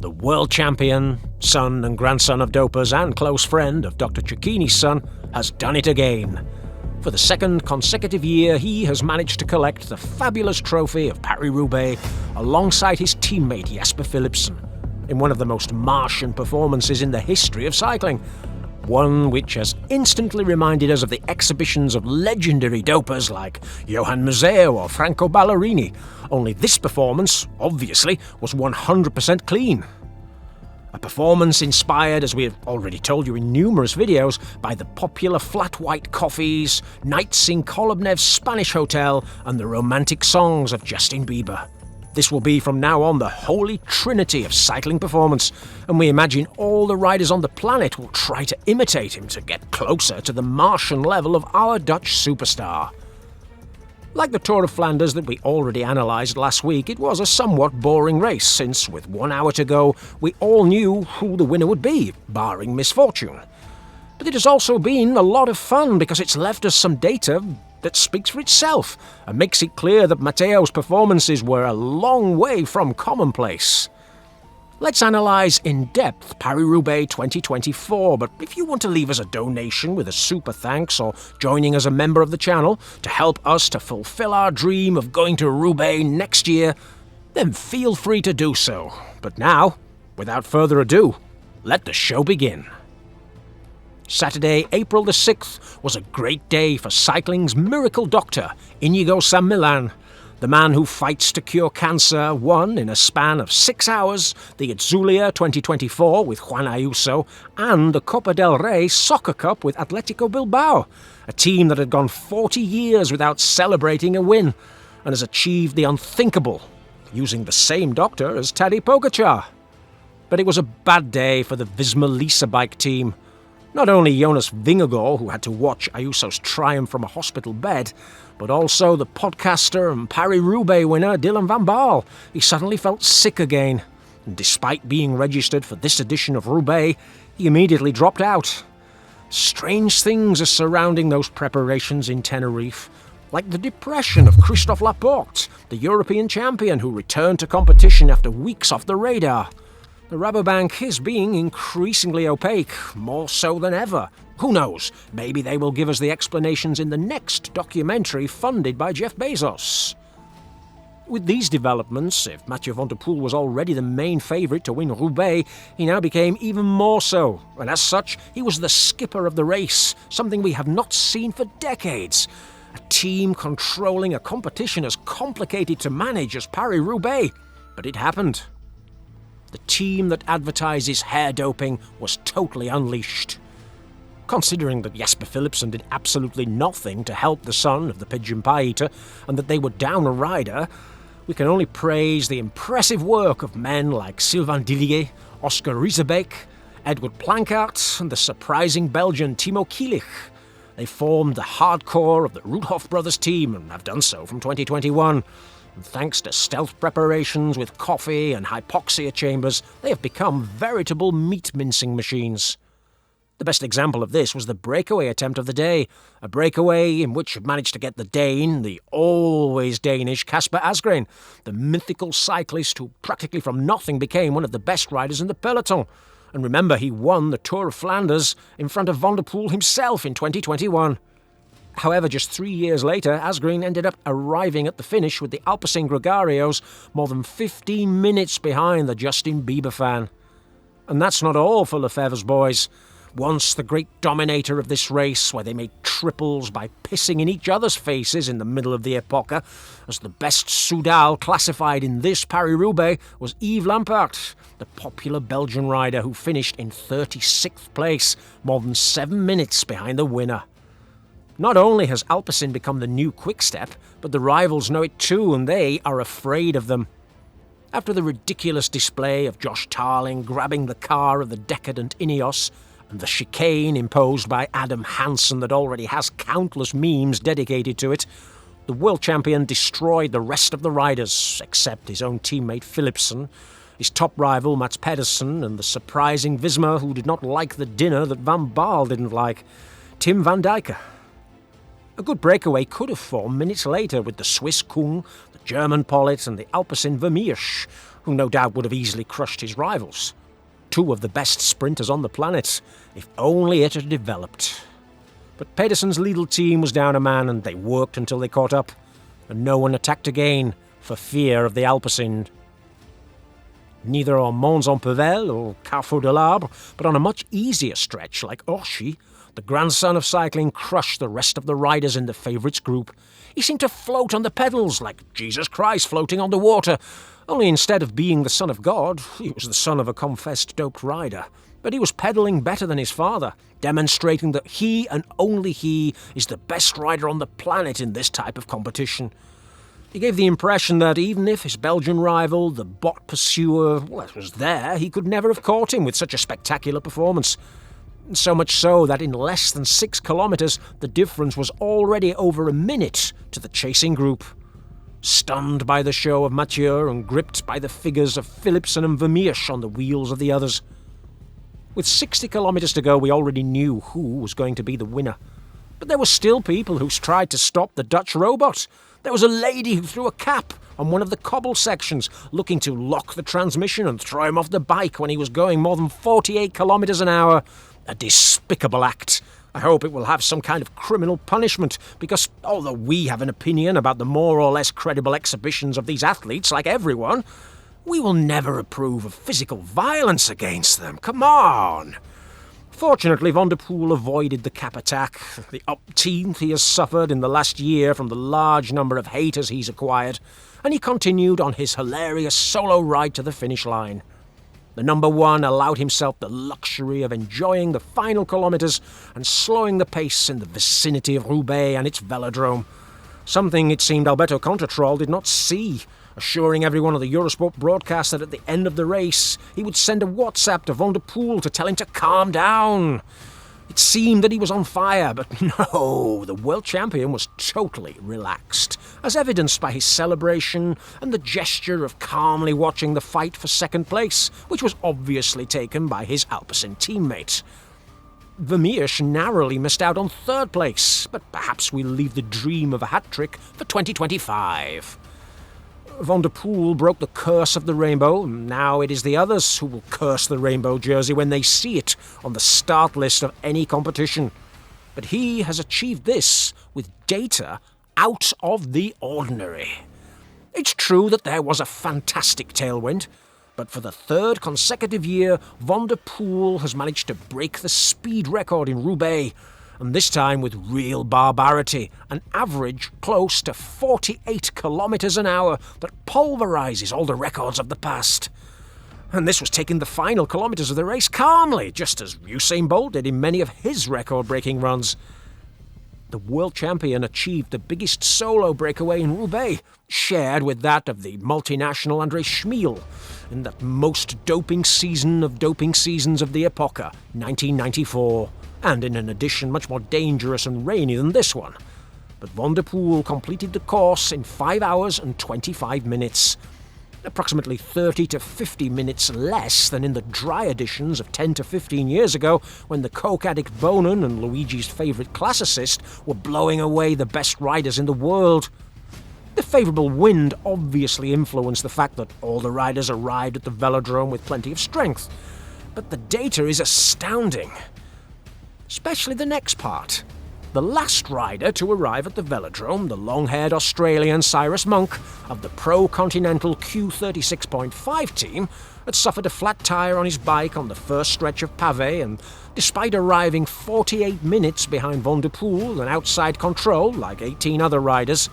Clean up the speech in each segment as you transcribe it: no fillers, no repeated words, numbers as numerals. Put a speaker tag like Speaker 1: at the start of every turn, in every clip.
Speaker 1: The world champion, son and grandson of dopers and close friend of Dr. Cecchini's son, has done it again. For the second consecutive year, he has managed to collect the fabulous trophy of Paris Roubaix alongside his teammate Jasper Philipsen, in one of the most Martian performances in the history of cycling. One which has instantly reminded us of the exhibitions of legendary dopers like Johan Museeuw or Franco Ballerini, only this performance, obviously, was 100% clean. A performance inspired, as we have already told you in numerous videos, by the popular flat white coffees, nights in Kolobnev's Spanish hotel, and the romantic songs of Justin Bieber. This will be from now on the holy trinity of cycling performance, and we imagine all the riders on the planet will try to imitate him to get closer to the Martian level of our Dutch superstar. Like the Tour of Flanders that we already analysed last week, it was a somewhat boring race, since with 1 hour to go, we all knew who the winner would be, barring misfortune. But it has also been a lot of fun because it's left us some data that speaks for itself and makes it clear that Mathieu's performances were a long way from commonplace. Let's analyse in depth Paris Roubaix 2024, but if you want to leave us a donation with a super thanks or joining as a member of the channel to help us to fulfill our dream of going to Roubaix next year, then feel free to do so. But now, without further ado, let the show begin. Saturday, April the 6th, was a great day for cycling's miracle doctor, Inigo San Millán. The man who fights to cure cancer won, in a span of 6 hours, the Itzulia 2024 with Juan Ayuso and the Copa del Rey Soccer Cup with Atletico Bilbao, a team that had gone 40 years without celebrating a win, and has achieved the unthinkable, using the same doctor as Tadej Pogacar. But it was a bad day for the Visma Lease bike team. Not only Jonas Vingegaard, who had to watch Ayuso's triumph from a hospital bed, but also the podcaster and Paris-Roubaix winner Dylan van Baarle. He suddenly felt sick again, and despite being registered for this edition of Roubaix, he immediately dropped out. Strange things are surrounding those preparations in Tenerife, like the depression of Christophe Laporte, the European champion who returned to competition after weeks off the radar. The Rabobank is being increasingly opaque, more so than ever. Who knows, maybe they will give us the explanations in the next documentary funded by Jeff Bezos. With these developments, if Mathieu van der Poel was already the main favourite to win Roubaix, he now became even more so, and as such, he was the skipper of the race, something we have not seen for decades. A team controlling a competition as complicated to manage as Paris-Roubaix, but it happened. The team that advertises hair doping was totally unleashed. Considering that Jasper Philipsen did absolutely nothing to help the son of the pigeon pie eater and that they were down a rider, we can only praise the impressive work of men like Sylvain Dillier, Oscar Riesebeek, Edward Planckaert and the surprising Belgian Timo Kielich. They formed the hardcore of the Roethoff brothers team and have done so from 2021. And thanks to stealth preparations with coffee and hypoxia chambers, they have become veritable meat-mincing machines. The best example of this was the breakaway attempt of the day, a breakaway in which managed to get the Dane, the always Danish Kasper Asgreen, the mythical cyclist who practically from nothing became one of the best riders in the peloton. And remember, he won the Tour of Flanders in front of Van der Poel himself in 2021. However, just 3 years later, Asgreen ended up arriving at the finish with the Alpecin Gregarios more than 15 minutes behind the Justin Bieber fan. And that's not all for Lefebvre's boys. Once the great dominator of this race, where they made triples by pissing in each other's faces in the middle of the Epocha, as the best Soudal classified in this Paris-Roubaix was Yves Lampaert, the popular Belgian rider who finished in 36th place, more than 7 minutes behind the winner. Not only has Alpecin become the new Quick-Step, but the rivals know it too, and they are afraid of them. After the ridiculous display of Josh Tarling grabbing the car of the decadent Ineos, and the chicane imposed by Adam Hansen that already has countless memes dedicated to it, the world champion destroyed the rest of the riders, except his own teammate Philipsen, his top rival Mats Pedersen, and the surprising Visma who did not like the dinner that Van Baarle didn't like, Tim van Dijken. A good breakaway could have formed minutes later with the Swiss Kung, the German Pollitt and the Alpecin Vermeersch, who no doubt would have easily crushed his rivals. Two of the best sprinters on the planet, if only it had developed. But Pedersen's Lidl team was down a man and they worked until they caught up, and no one attacked again for fear of the Alpecin. Neither on Mons-en-Pévèle or Carrefour de l'Arbre, but on a much easier stretch like Orchy, the grandson of cycling crushed the rest of the riders in the favourites group. He seemed to float on the pedals like Jesus Christ floating on the water, only instead of being the son of God, he was the son of a confessed doped rider. But he was pedalling better than his father, demonstrating that he and only he is the best rider on the planet in this type of competition. He gave the impression that even if his Belgian rival, the bot pursuer, was there, he could never have caught him with such a spectacular performance. So much so that in less than 6 kilometres, the difference was already over a minute to the chasing group. Stunned by the show of Mathieu and gripped by the figures of Philipsen and Vermeersch on the wheels of the others. With 60 kilometres to go, we already knew who was going to be the winner. But there were still people who tried to stop the Dutch robot. There was a lady who threw a cap on one of the Cobbles sections, looking to lock the transmission and throw him off the bike when he was going more than 48 kilometres an hour. A despicable act. I hope it will have some kind of criminal punishment, because although we have an opinion about the more or less credible exhibitions of these athletes, like everyone, we will never approve of physical violence against them. Come on! Fortunately, Van der Poel avoided the cap attack, the upteenth he has suffered in the last year from the large number of haters he's acquired, and he continued on his hilarious solo ride to the finish line. The number one allowed himself the luxury of enjoying the final kilometres and slowing the pace in the vicinity of Roubaix and its velodrome, something it seemed Alberto Contretrol did not see, assuring everyone on the Eurosport broadcast that at the end of the race he would send a WhatsApp to Van der Poel to tell him to calm down. It seemed that he was on fire, but no, the world champion was totally relaxed, as evidenced by his celebration and the gesture of calmly watching the fight for second place, which was obviously taken by his Alpecin teammate. Vermeersch narrowly missed out on third place, but perhaps we'll leave the dream of a hat-trick for 2025. Van der Poel broke the curse of the rainbow, and now it is the others who will curse the rainbow jersey when they see it on the start list of any competition. But he has achieved this with data out of the ordinary. It's true that there was a fantastic tailwind, but for the third consecutive year, Van der Poel has managed to break the speed record in Roubaix, and this time with real barbarity, an average close to 48 kilometres an hour that pulverises all the records of the past. And this was taking the final kilometres of the race calmly, just as Usain Bolt did in many of his record-breaking runs. The world champion achieved the biggest solo breakaway in Roubaix, shared with that of the multinational André Schmiel in that most doping season of doping seasons of the Epocha, 1994. And in an edition much more dangerous and rainy than this one. But Van der Poel completed the course in 5 hours and 25 minutes, approximately 30 to 50 minutes less than in the dry editions of 10 to 15 years ago, when the coke addict Bonen and Luigi's favourite classicist were blowing away the best riders in the world. The favourable wind obviously influenced the fact that all the riders arrived at the velodrome with plenty of strength, but the data is astounding. Especially the next part. The last rider to arrive at the velodrome, the long-haired Australian Cyrus Monk of the Pro Continental Q36.5 team, had suffered a flat tyre on his bike on the first stretch of pavé, and despite arriving 48 minutes behind Van der Poel and outside control like 18 other riders,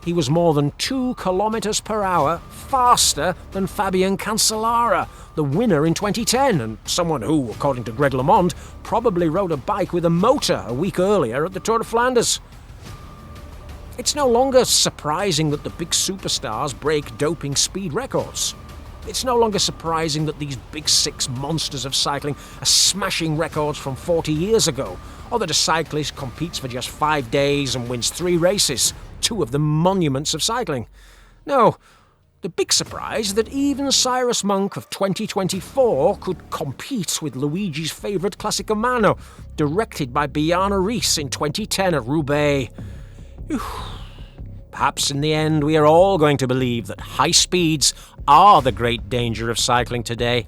Speaker 1: he was more than 2 kilometres per hour faster than Fabian Cancellara, the winner in 2010, and someone who, according to Greg LeMond, probably rode a bike with a motor a week earlier at the Tour de Flanders. It's no longer surprising that the big superstars break doping speed records. It's no longer surprising that these big six monsters of cycling are smashing records from 40 years ago, or that a cyclist competes for just 5 days and wins 3 races, 2 of the monuments of cycling. No, the big surprise is that even Cyrus Monk of 2024 could compete with Luigi's favourite Classico Mano, directed by Bjarne Riis in 2010 at Roubaix. perhaps in the end we are all going to believe that high speeds are the great danger of cycling today.